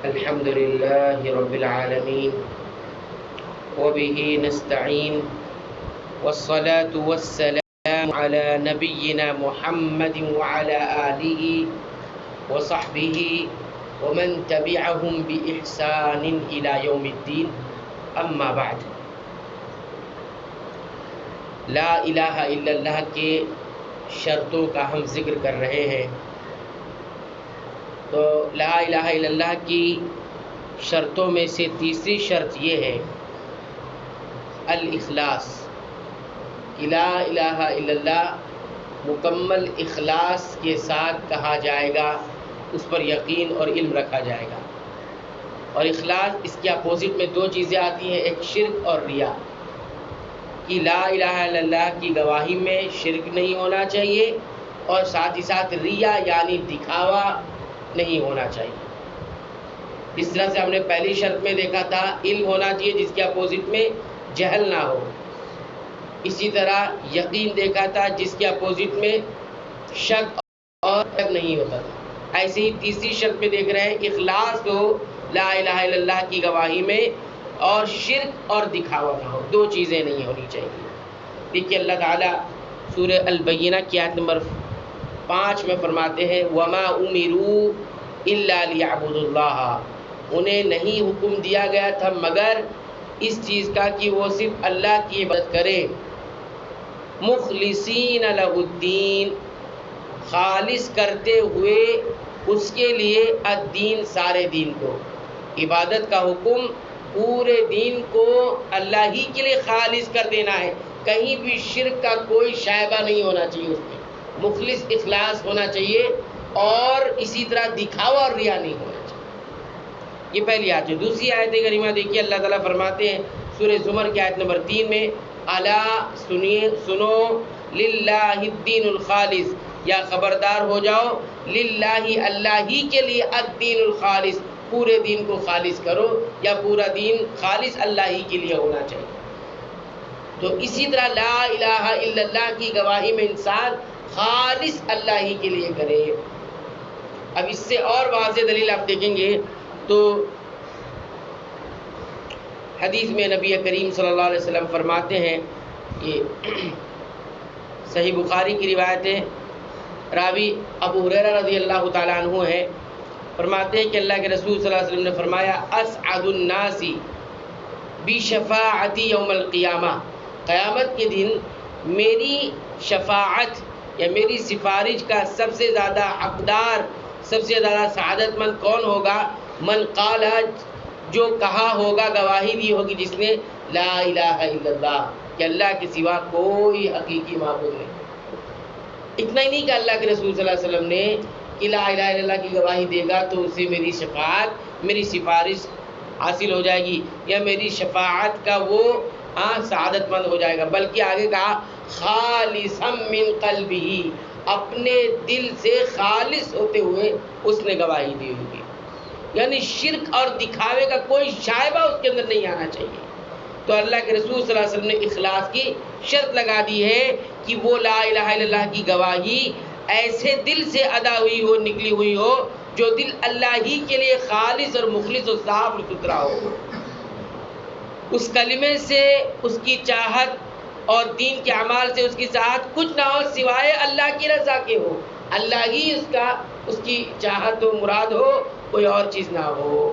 الحمد لله رب العالمين وبه نستعين والصلاة والسلام على نبينا محمد وعلى آله وصحبه ومن تبعهم بإحسان إلى يوم الدين أما بعد لا الہ الا اللہ کے شرطوں کا ہم ذکر کر رہے ہیں۔ تو لا الہ الا اللہ کی شرطوں میں سے تیسری شرط یہ ہے الاخلاص، کہ لا الہ الا اللہ مکمل اخلاص کے ساتھ کہا جائے گا، اس پر یقین اور علم رکھا جائے گا۔ اور اخلاص، اس کے اپوزٹ میں دو چیزیں آتی ہیں، ایک شرک اور ریا، کہ لا الہ الا اللہ کی گواہی میں شرک نہیں ہونا چاہیے اور ساتھ ہی ساتھ ریا یعنی دکھاوا نہیں ہونا چاہیے۔ اس طرح سے ہم نے پہلی شرط میں دیکھا تھا علم ہونا چاہیے جس کے اپوزٹ میں جہل نہ ہو، اسی طرح یقین دیکھا تھا جس کے اپوزٹ میں شک اور نہیں ہوتا تھا۔ ایسے ہی تیسری شرط میں دیکھ رہے ہیں اخلاص ہو لا الہ الا اللہ کی گواہی میں اور شرک اور دکھاوا نہ ہو، دو چیزیں نہیں ہونی چاہیے۔ دیکھیے اللہ تعالیٰ سورہ البینہ کی آیت نمبر 5 میں فرماتے ہیں وَمَا أُمِرُوا إِلَّا لِيَعْبُدُوا اللَّهَ، انہیں نہیں حکم دیا گیا تھا مگر اس چیز کا کہ وہ صرف اللہ کی عبادت کرے، مخلصین لہ الدین، خالص کرتے ہوئے اس کے لیے الدین، سارے دین کو۔ عبادت کا حکم پورے دین کو اللہ ہی کے لیے خالص کر دینا ہے، کہیں بھی شرک کا کوئی شائبہ نہیں ہونا چاہیے، اس میں مخلص اخلاص ہونا چاہیے اور اسی طرح دکھاوا اور ریا نہیں ہونا چاہیے۔ یہ پہلی آیت ہے۔ دوسری آیت کریمہ دیکھیے اللہ تعالیٰ فرماتے ہیں سورہ زمر کی آیت نمبر 3 میں الا سنیے، سنو، للہ الدین الخالص، یا خبردار ہو جاؤ، للہ اللہ ہی کے لیے الدین الخالص، پورے دین کو خالص کرو یا پورا دین خالص اللہ ہی کے لیے ہونا چاہیے۔ تو اسی طرح لا الہ الا اللہ کی گواہی میں انسان خالص اللہ ہی کے لیے کرے۔ اب اس سے اور واضح دلیل آپ دیکھیں گے تو حدیث میں نبی کریم صلی اللہ علیہ وسلم فرماتے ہیں، یہ صحیح بخاری کی روایت ہے، راوی ابو ہریرہ رضی اللہ تعالیٰ عنہ ہے، فرماتے ہیں کہ اللہ کے رسول صلی اللہ علیہ وسلم نے فرمایا اسعد الناس بشفاعتی یوم القیامہ، قیامت کے دن میری شفاعت یا میری سفارش کا سب سے زیادہ حقدار، سب سے زیادہ سعادت مند کون ہوگا؟ من قال، جو کہا ہوگا، گواہی دی ہوگی جس نے لا الہ الا اللہ، کہ اللہ کے سوا کوئی حقیقی معبود نہیں۔ اتنا ہی نہیں کہ اللہ کے رسول صلی اللہ علیہ وسلم نے کہ لا الہ الا اللہ کی گواہی دے گا تو اسے میری شفاعت، میری سفارش حاصل ہو جائے گی یا میری شفاعت کا وہ سعادت مند ہو جائے گا، بلکہ آگے کہا خالصا من قلبہ، اپنے دل سے خالص ہوتے ہوئے اس نے گواہی دی ہوگی، یعنی شرک اور دکھاوے کا کوئی شائبہ اس کے اندر نہیں آنا چاہیے۔ تو اللہ کے رسول صلی اللہ علیہ وسلم نے اخلاص کی شرط لگا دی ہے کہ وہ لا الہ الا اللہ کی گواہی ایسے دل سے ادا ہوئی ہو، نکلی ہوئی ہو جو دل اللہ ہی کے لیے خالص اور مخلص اور صاف اور ستھرا ہو، اس کلمے سے اس کی چاہت اور دین کے اعمال سے اس کی چاہت کچھ نہ ہو سوائے اللہ کی رضا کے ہو، اللہ ہی اس کی چاہت و مراد ہو، کوئی اور چیز نہ ہو۔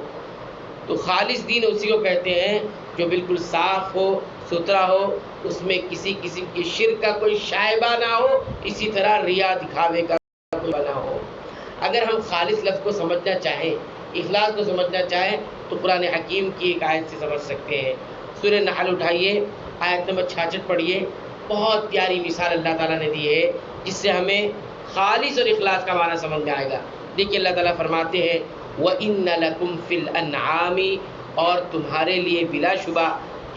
تو خالص دین اسی کو کہتے ہیں جو بالکل صاف ہو، ستھرا ہو، اس میں کسی قسم کی شرک کا کوئی شائبہ نہ ہو، اسی طرح ریا دکھاوے کا کوئی نہ ہو۔ اگر ہم خالص لفظ کو سمجھنا چاہیں، اخلاص کو سمجھنا چاہیں تو قرآن حکیم کی ایک آیت سے سمجھ سکتے ہیں۔ سورہ نحل اٹھائیے، آیت نمبر 66 پڑھیے، بہت پیاری مثال اللہ تعالیٰ نے دی ہے جس سے ہمیں خالص اور اخلاص کا معنی سمجھ میں آئے گا۔ دیکھیے اللہ تعالیٰ فرماتے ہیں وَإِنَّ لَكُمْ فِي الْأَنْعَامِ، اور تمہارے لیے بلا شبہ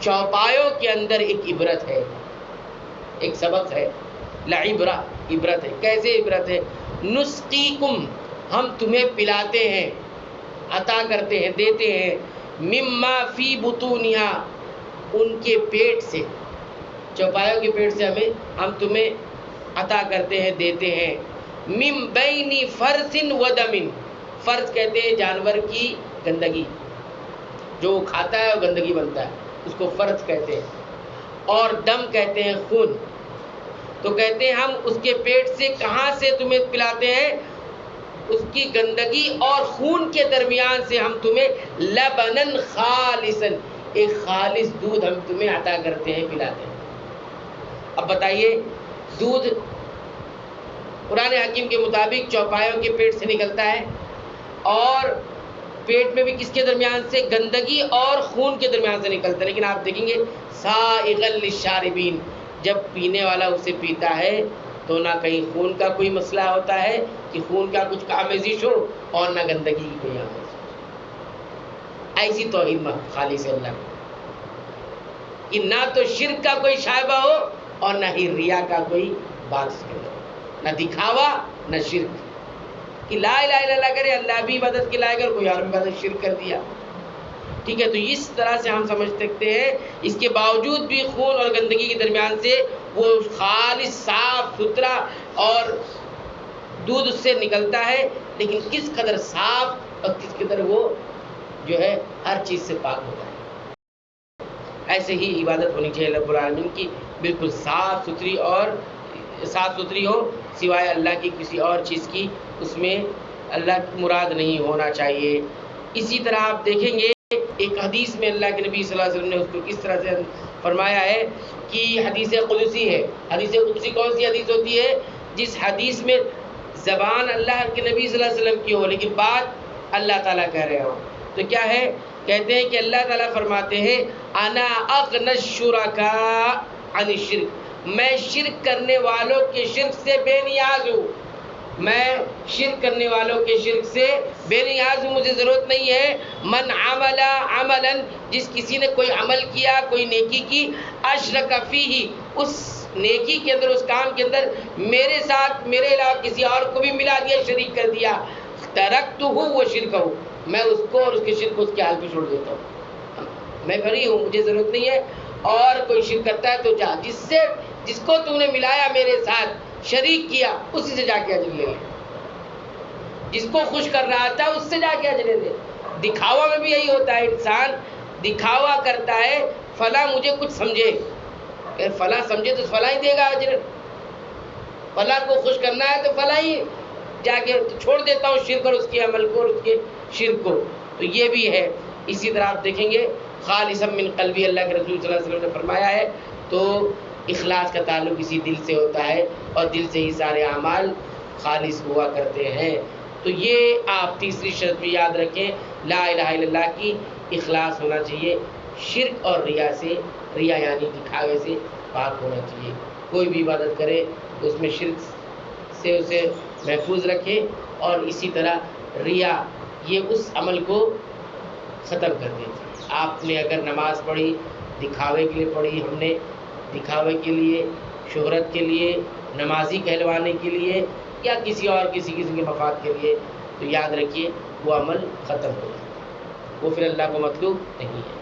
چوپایوں کے اندر ایک عبرت ہے، ایک سبق ہے، لعبرہ، عبرت ہے۔ کیسے عبرت ہے؟ نسقیکم، ہم تمہیں پلاتے ہیں، عطا کرتے ہیں، دیتے ہیں، مما فی بطونہا، ان کے پیٹ سے، چوپایوں کے پیٹ سے ہم تمہیں عطا کرتے ہیں، دیتے ہیں، من بین فرث و دم، فرث کہتے ہیں جانور کی گندگی، جو وہ کھاتا ہے وہ گندگی بنتا ہے، اس کو فرث کہتے ہیں، اور دم کہتے ہیں خون۔ تو کہتے ہیں ہم اس کے پیٹ سے کہاں سے تمہیں پلاتے ہیں؟ اس کی گندگی اور خون کے درمیان سے ہم تمہیں لبنن خالصاً، ایک خالص دودھ ہم تمہیں عطا کرتے ہیں، پلاتے ہیں۔ اب بتائیے، دودھ قرآن حکیم کے مطابق چوپایوں کے پیٹ سے نکلتا ہے، اور پیٹ میں بھی کس کے درمیان سے؟ گندگی اور خون کے درمیان سے نکلتا ہے، لیکن آپ دیکھیں گے سائغا للشاربین، جب پینے والا اسے پیتا ہے تو نہ کہیں خون کا کوئی مسئلہ ہوتا ہے کہ خون کا کچھ آمیزش ہو، اور نہ گندگی کی کوئی آمیزش۔ ایسی توحید خالص اللہ کہ نہ تو شرک کا کوئی شائبہ ہو اور نہ ہی ریا کا کوئی بات اس کے اندر ہو، نہ دکھاوا نہ شرک، کہ لا الہ الا اللہ کرے، اللہ بھی عبادت کے لائق اور کوئی اور بھی عبادت شرک کر دیا۔ ٹھیک ہے، تو اس طرح سے ہم سمجھ سکتے ہیں، اس کے باوجود بھی خون اور گندگی کے درمیان سے وہ خالص صاف ستھرا اور دودھ اس سے نکلتا ہے، لیکن کس قدر صاف اور کس قدر وہ جو ہے ہر چیز سے پاک ہوتا ہے۔ ایسے ہی عبادت ہونی چاہیے رب العالمین کی، بالکل صاف ستھری ہو، سوائے اللہ کی کسی اور چیز کی اس میں اللہ کی مراد نہیں ہونا چاہیے۔ اسی طرح آپ دیکھیں گے ایک حدیث میں اللہ کے نبی صلی اللہ علیہ وسلم نے اس کو کس طرح سے فرمایا ہے کہ حدیث قدسی ہے۔ حدیث قدسی کون سی حدیث ہوتی ہے؟ جس حدیث میں زبان اللہ کے نبی صلی اللہ علیہ وسلم کی ہو لیکن بات اللہ تعالیٰ کہہ رہے ہوں۔ تو کیا ہے؟ کہتے ہیں کہ اللہ تعالیٰ فرماتے ہیں انا اغنی الشرکاء عن الشرک، میں شرک کرنے والوں کے شرک سے بے نیاز ہوں، میں شرک کرنے والوں کے شرک سے بے نیاز ہوں، مجھے ضرورت نہیں ہے۔ من عمل عملا، جس کسی نے کوئی عمل کیا، کوئی نیکی کی، اشرک فیہ، اس نیکی کے اندر، اس کام کے اندر میرے ساتھ، میرے علاوہ کسی اور کو بھی ملا دیا، شریک کر دیا، ترکتہ و شرکہ، میں اس کو اور اس کے شرک کو اس کے حال پہ چھوڑ دیتا ہوں، میں بری ہوں، مجھے ضرورت نہیں ہے۔ اور کوئی شرک کرتا ہے تو جا، جس کو تم نے ملایا میرے ساتھ، شریک کیا، اسی سے جا کے اجر لے لے، جس کو خوش کر رہا تھا اس سے جا کے اجر لے لے۔ دکھاوا میں بھی یہی ہوتا ہے، انسان دکھاوا کرتا ہے، فلاں مجھے کچھ سمجھے، فلاں سمجھے تو فلاں ہی دے گا اجر، فلاں کو خوش کرنا ہے تو فلاں ہی جا کے چھوڑ دیتا ہوں شرک اور اس کے عمل کو اور اس کے شرک کو۔ تو یہ بھی ہے۔ اسی طرح آپ دیکھیں گے خالصا من قلبی، اللہ کے رسول صلی اللہ علیہ وسلم نے فرمایا ہے، تو اخلاص کا تعلق اسی دل سے ہوتا ہے، اور دل سے ہی سارے اعمال خالص ہوا کرتے ہیں۔ تو یہ آپ تیسری شرط بھی یاد رکھیں، لا الہ الا اللہ کی اخلاص ہونا چاہیے، شرک اور ریا سے، ریا یعنی دکھاوے سے پاک ہونا چاہیے۔ کوئی بھی عبادت کرے تو اس میں شرک سے اسے محفوظ رکھے، اور اسی طرح ریا یہ اس عمل کو ختم کر دے۔ آپ نے اگر نماز پڑھی، دکھاوے کے لیے پڑھی، ہم نے دکھاوے کے لیے، شہرت کے لیے، نمازی کہلوانے کے لیے، یا کسی اور کسی کے مفاد کے لیے، تو یاد رکھیے وہ عمل ختم ہو جائے، وہ پھر اللہ کو مطلوب نہیں ہے۔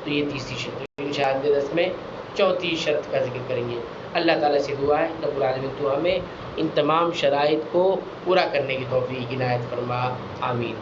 تو یہ تیسری شرط، انشاءاللہ اگلے درس میں چوتھی شرط کا ذکر کریں گے۔ اللہ تعالیٰ سے دعا ہے رب العالمین تو ہمیں ان تمام شرائط کو پورا کرنے کی توفیق عنایت فرما، آمین۔